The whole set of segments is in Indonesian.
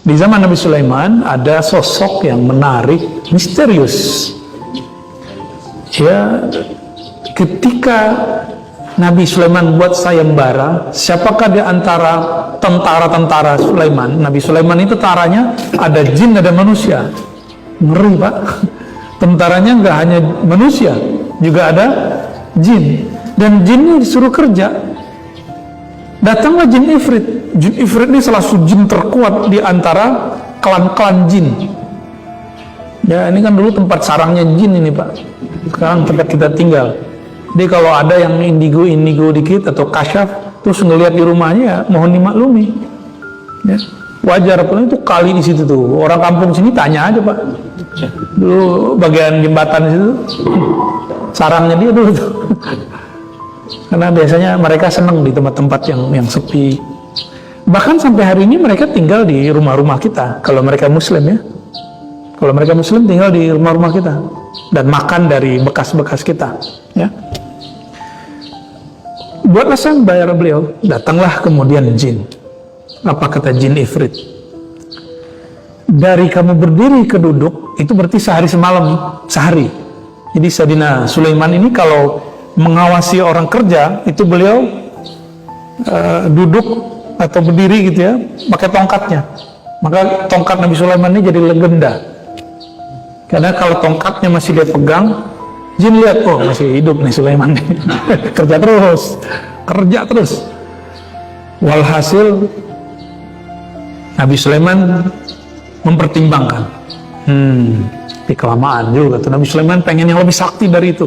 Di zaman Nabi Sulaiman ada sosok yang menarik, misterius. Ya, ketika Nabi Sulaiman buat sayembara, siapakah di antara tentara-tentara Sulaiman? Nabi Sulaiman itu tentaranya ada jin, ada manusia. Ngeri, Pak. Tentaranya nggak hanya manusia, juga ada jin. Dan jinnya disuruh kerja. Datanglah jin Ifrit. Jin Ifrit ini salah satu jin terkuat di antara klan-klan jin. Ya, ini kan dulu tempat sarangnya jin ini, Pak. Sekarang tempat kita tinggal. Jadi kalau ada yang indigo dikit atau kasyaf, terus ngelihat di rumahnya, ya mohon dimaklumi. Ya, wajar, apalagi itu kali di situ tuh. Orang kampung sini tanya aja, Pak. Dulu bagian jembatan di situ, sarangnya dia dulu tuh. Karena biasanya mereka senang di tempat-tempat yang sepi. Bahkan sampai hari ini mereka tinggal di rumah-rumah kita. Kalau mereka Muslim ya. Kalau mereka Muslim tinggal di rumah-rumah kita dan makan dari bekas-bekas kita. Ya. Buatlah sayembara beliau. Datanglah kemudian jin. Apa kata jin Ifrit? Dari kamu berdiri ke duduk itu berarti sehari semalam, sehari. Jadi Sayyidina Sulaiman ini kalau mengawasi orang kerja itu beliau duduk atau berdiri gitu ya, pakai tongkatnya. Maka tongkat Nabi Sulaiman ini jadi legenda. Karena kalau tongkatnya masih dia pegang, jin lihat, oh masih hidup nih Sulaiman nih. kerja terus. Walhasil Nabi Sulaiman mempertimbangkan. Di kelamaan juga tuh Nabi Sulaiman pengen yang lebih sakti dari itu.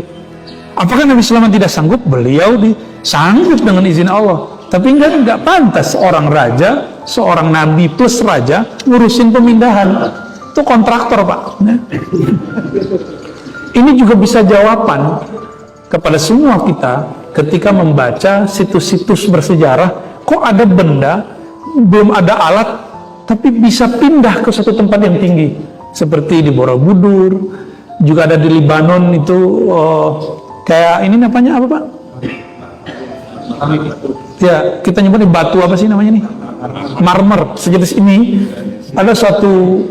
Apakah Nabi Sulaiman tidak sanggup? Beliau sanggup dengan izin Allah. Tapi enggak pantas seorang raja, seorang nabi plus raja ngurusin pemindahan. Itu kontraktor, Pak. Ini juga bisa jawaban kepada semua kita ketika membaca situs-situs bersejarah. Kok ada benda, belum ada alat, tapi bisa pindah ke satu tempat yang tinggi. Seperti di Borobudur, juga ada di Libanon itu. Kayak ini namanya apa, Pak? Ya, kita nyebut batu apa sih namanya nih? Marmer. Sejenis ini ada suatu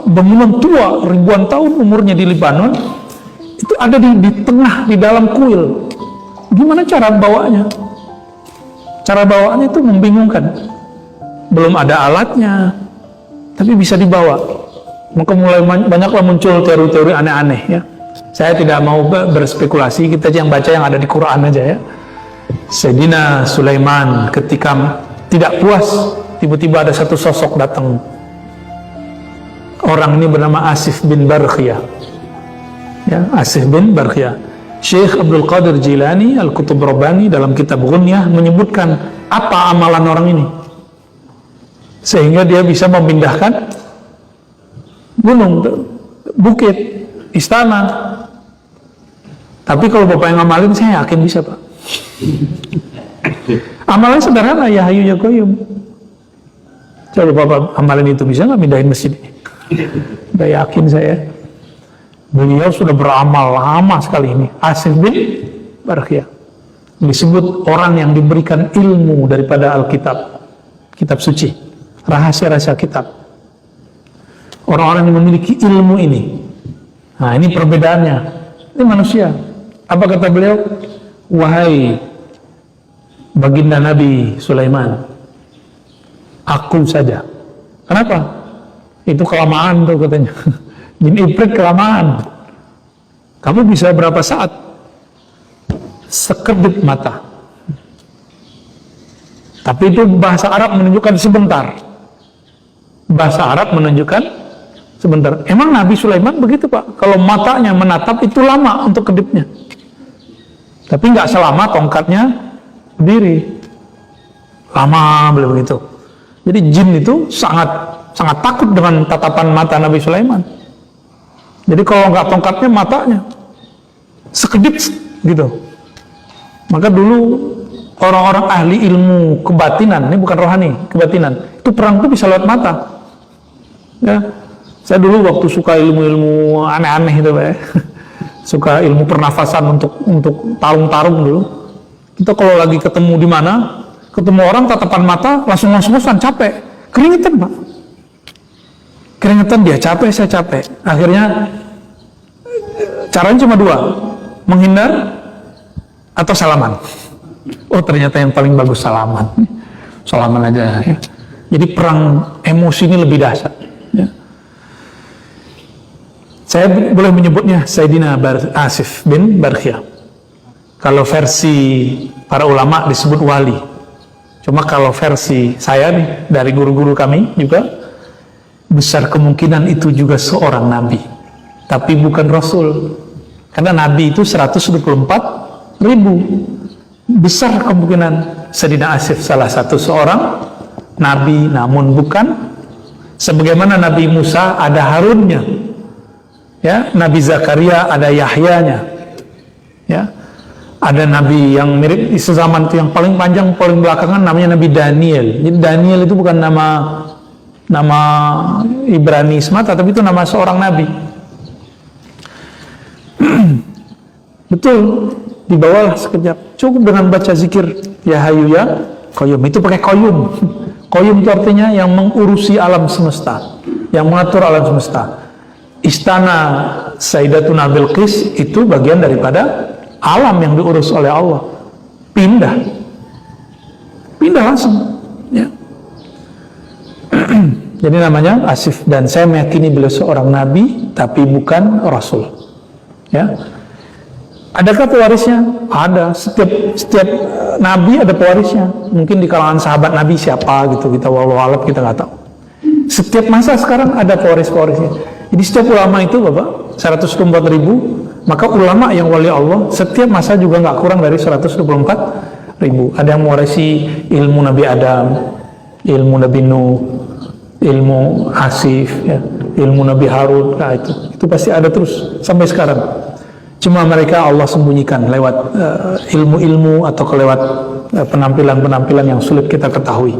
bangunan tua ribuan tahun umurnya di Libanon. Itu ada di tengah, di dalam kuil. Gimana cara bawanya? Cara bawanya itu membingungkan. Belum ada alatnya, tapi bisa dibawa. Maka mulai banyaklah muncul teori-teori aneh-aneh ya. Saya tidak mau berspekulasi, kita yang baca yang ada di Quran aja ya. Sayyidina Sulaiman ketika tidak puas, tiba-tiba ada satu sosok datang. Orang ini bernama Asif bin Barkhiyah. Ya, Asif bin Barkhiyah. Syekh Abdul Qadir Jilani Al-Qutub Rabbani dalam kitab Ghunyah menyebutkan apa amalan orang ini. Sehingga dia bisa memindahkan gunung, bukit, istana. Tapi kalau Bapak yang ngamalin, saya yakin bisa, Pak. Amalan sederhana, ya Hayyu ya Qayyum. Coba Bapak amalin itu, bisa nggak mindahin masjid ini? Udah yakin saya. Beliau sudah beramal lama sekali ini. Asif bin Barkhiyah disebut orang yang diberikan ilmu daripada Alkitab, kitab suci, rahasia-rahasia kitab. Orang-orang yang memiliki ilmu ini. Nah, ini perbedaannya. Ini manusia. Apa kata beliau? Wahai baginda Nabi Sulaiman, aku saja. Kenapa? Itu kelamaan tuh katanya. Jin Ifrit kelamaan. Kamu bisa berapa saat? Sekedip mata. Tapi itu bahasa Arab menunjukkan sebentar. Bahasa Arab menunjukkan sebentar. Emang Nabi Sulaiman begitu, Pak. Kalau matanya menatap itu lama untuk kedipnya. Tapi nggak selama tongkatnya berdiri. Lama beliau begitu. Jadi jin itu sangat takut dengan tatapan mata Nabi Sulaiman. Jadi kalau nggak tongkatnya, matanya sekedip gitu. Maka dulu orang-orang ahli ilmu kebatinan, ini bukan rohani, kebatinan, itu perang itu bisa lewat mata. Ya, saya dulu waktu suka ilmu-ilmu aneh-aneh itu, Pak ya. Suka ilmu pernafasan untuk tarung-tarung dulu. Kita kalau lagi ketemu di mana, ketemu orang tatapan mata langsung ngos-ngosan, capek, keringetan, Pak. keringetan, dia capek, saya capek. Akhirnya caranya cuma dua, menghindar atau salaman. Oh, ternyata yang paling bagus salaman. Salaman aja ya. Jadi perang emosi ini lebih dahsyat ya. Saya boleh menyebutnya Sayyidina Asif bin Barkhiyah. Kalau versi para ulama disebut wali. Cuma kalau versi saya nih, dari guru-guru kami juga, besar kemungkinan itu juga seorang nabi, tapi bukan rasul. Karena nabi itu 124.000. Besar kemungkinan Sayyidina Asif salah satu seorang nabi, namun bukan sebagaimana Nabi Musa ada Harunnya, ya, Nabi Zakaria ada Yahyanya, ya, ada nabi yang mirip di sezaman itu yang paling panjang paling belakangan namanya Nabi Daniel. Jadi Daniel itu bukan nama Ibrani semata, tapi itu nama seorang nabi. Betul, dibawalah sekejap, cukup dengan baca zikir ya Hayyu ya Qayyum. Itu pakai qayyum. Qayyum itu artinya yang mengurusi alam semesta, yang mengatur alam semesta. Istana Sayyidatuna Bilqis itu bagian daripada alam yang diurus oleh Allah. Pindah langsung ya. Jadi namanya Asif, dan saya meyakini beliau seorang nabi tapi bukan rasul ya. Adakah pewarisnya? Ada. Setiap nabi ada pewarisnya. Mungkin di kalangan sahabat nabi siapa gitu, kita wallahu a'lam, kita nggak tahu. Setiap masa sekarang ada pewaris-pewarisnya. Jadi setiap ulama itu Bapak 124.000, maka ulama yang wali Allah setiap masa juga nggak kurang dari 124.000. Ada yang mewarisi ilmu Nabi Adam, ilmu Nabi Nuh, ilmu Asif ya, ilmu Nabi Harun. Nah itu pasti ada terus sampai sekarang. Cuma mereka Allah sembunyikan lewat ilmu-ilmu atau lewat penampilan-penampilan yang sulit kita ketahui.